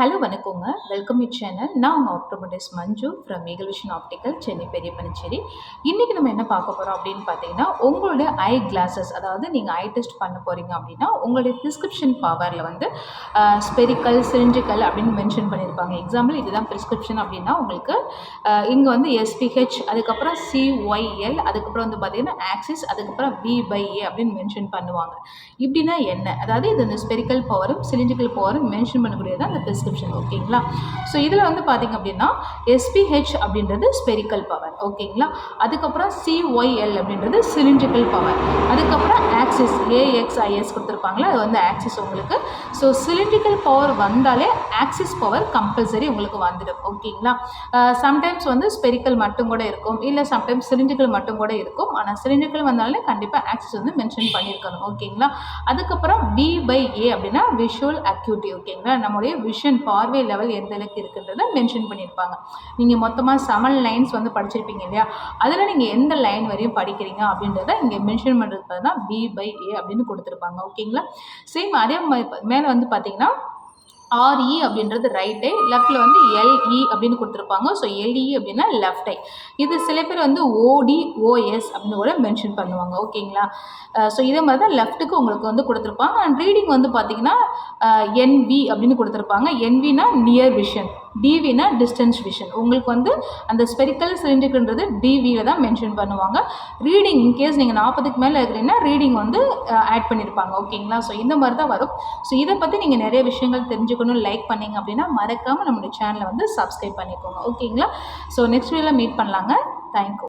Hello வணக்கங்க. Welcome you channel. நான் உங்கள் optometrist Manju from eagle vision optical, Chennai பெரிய பனச்சேரி. இன்றைக்கி நம்ம என்ன பார்க்க போகிறோம் அப்படின்னு பார்த்தீங்கன்னா, உங்களுடைய ஐ கிளாஸஸ், அதாவது நீங்கள் ஐ டெஸ்ட் பண்ண போகிறீங்க அப்படின்னா உங்களுடைய ப்ரிஸ்கிரிப்ஷன் பவரில் வந்து ஸ்பெரிக்கல், சிலிண்ட்ரிக்கல் அப்படின்னு மென்ஷன் பண்ணியிருப்பாங்க. எக்ஸாம்பிள் இதுதான் ப்ரிஸ்கிரிப்ஷன் அப்படின்னா உங்களுக்கு இங்கே வந்து எஸ்பிஹெச், அதுக்கப்புறம் சிஒய்எல், அதுக்கப்புறம் வந்து பார்த்தீங்கன்னா ஆக்சிஸ், அதுக்கப்புறம் V/A அப்படின்னு மென்ஷன் பண்ணுவாங்க. இப்படின்னா என்ன, அதாவது இது இந்த ஸ்பெரிக்கல் பவரும் சிலிண்ட்ரிக்கல் பவரும் மென்ஷன் பண்ணக்கூடியது அந்த ப்ரிஸ்கிரிப்ஷன். ஓகேங்களா? ஸோ இதில் வந்து பார்த்திங்க அப்படின்னா எஸ்பிஹெச் அப்படின்றது ஸ்பெரிக்கல் பவர். ஓகேங்களா? அதுக்கப்புறம் சிஒய்எல் அப்படின்றது சிலிண்ட்ரிக்கல் பவர். அதுக்கப்புறம் ஆக்சிஸ் AXIS கொடுத்துருப்பாங்களா, அது வந்து ஆக்சிஸ் உங்களுக்கு. ஸோ சிலிண்ட்ரிக்கல் பவர் வந்தாலே ஆக்சிஸ் பவர் கம்பல்சரி உங்களுக்கு வந்துடும். ஓகேங்களா? சம்டைம்ஸ் வந்து ஸ்பெரிக்கல் மட்டும் கூட இருக்கும், இல்லை சம்டைம்ஸ் சிலிண்ட்ரிக்கல் மட்டும் கூட இருக்கும். ஆனால் சிலிண்ட்ரிக்கல் வந்தாலே கண்டிப்பாக ஆக்சிஸ் வந்து மென்ஷன் பண்ணியிருக்கணும். ஓகேங்களா? அதுக்கப்புறம் V/A அப்படின்னா விஷுவல் அக்யூட்டி. ஓகேங்களா? நம்முடைய விஷன் பார்வை லெவல் எந்த அளவுக்கு இருக்குன்றதை மென்ஷன் பண்ணியிருப்பாங்க. நீங்கள் மொத்தமாக 7 லைன்ஸ் வந்து படிச்சிருப்பீங்க இல்லையா, அதில் நீங்கள் எந்த லைன் வரையும் படிக்கிறீங்க அப்படின்றத இங்கே மென்ஷன் பண்ணுறது தான் V/A அப்படின்னு கொடுத்துருப்பாங்க. ஓகேங்களா? சேம் அதே மேலே வந்து பார்த்தீங்கன்னா RE அப்படின்றது ரைட் ஐ, லெஃப்டில் வந்து LE அப்படின்னு கொடுத்துருப்பாங்க. ஸோ LE அப்படின்னா லெஃப்ட் ஐ. இது சில பேர் வந்து ODOS அப்படின்னு கூட மென்ஷன் பண்ணுவாங்க. ஓகேங்களா? ஸோ இதே மாதிரி தான் லெஃப்ட்டுக்கு உங்களுக்கு வந்து கொடுத்துருப்பாங்க. அண்ட் ரீடிங் வந்து பார்த்தீங்கன்னா NV அப்படின்னு கொடுத்துருப்பாங்க. NVனா நியர் விஷன், DVனா டிஸ்டன்ஸ் விஷன். உங்களுக்கு வந்து அந்த ஸ்பெரிக்கல் சிலிண்ட்ரிக்கல்ன்றது DVயில் தான் மென்ஷன் பண்ணுவாங்க. ரீடிங் இன்கேஸ் நீங்கள் 40க்கு மேலே இருக்கிறீங்கன்னா ரீடிங் வந்து ஆட் பண்ணியிருப்பாங்க. ஓகேங்களா? ஸோ இந்த மாதிரி தான் வரும். ஸோ இதை பற்றி நீங்கள் நிறைய விஷயங்கள் தெரிஞ்சுக்கணும், லைக் பண்ணிங்க அப்படின்னா மறக்காமல் நம்மளுடைய சேனலை வந்து சப்ஸ்கிரைப் பண்ணிக்கோங்க. ஓகேங்களா? ஸோ நெக்ஸ்ட் வீடியோவில் மீட் பண்ணலாங்க. தேங்க்யூ.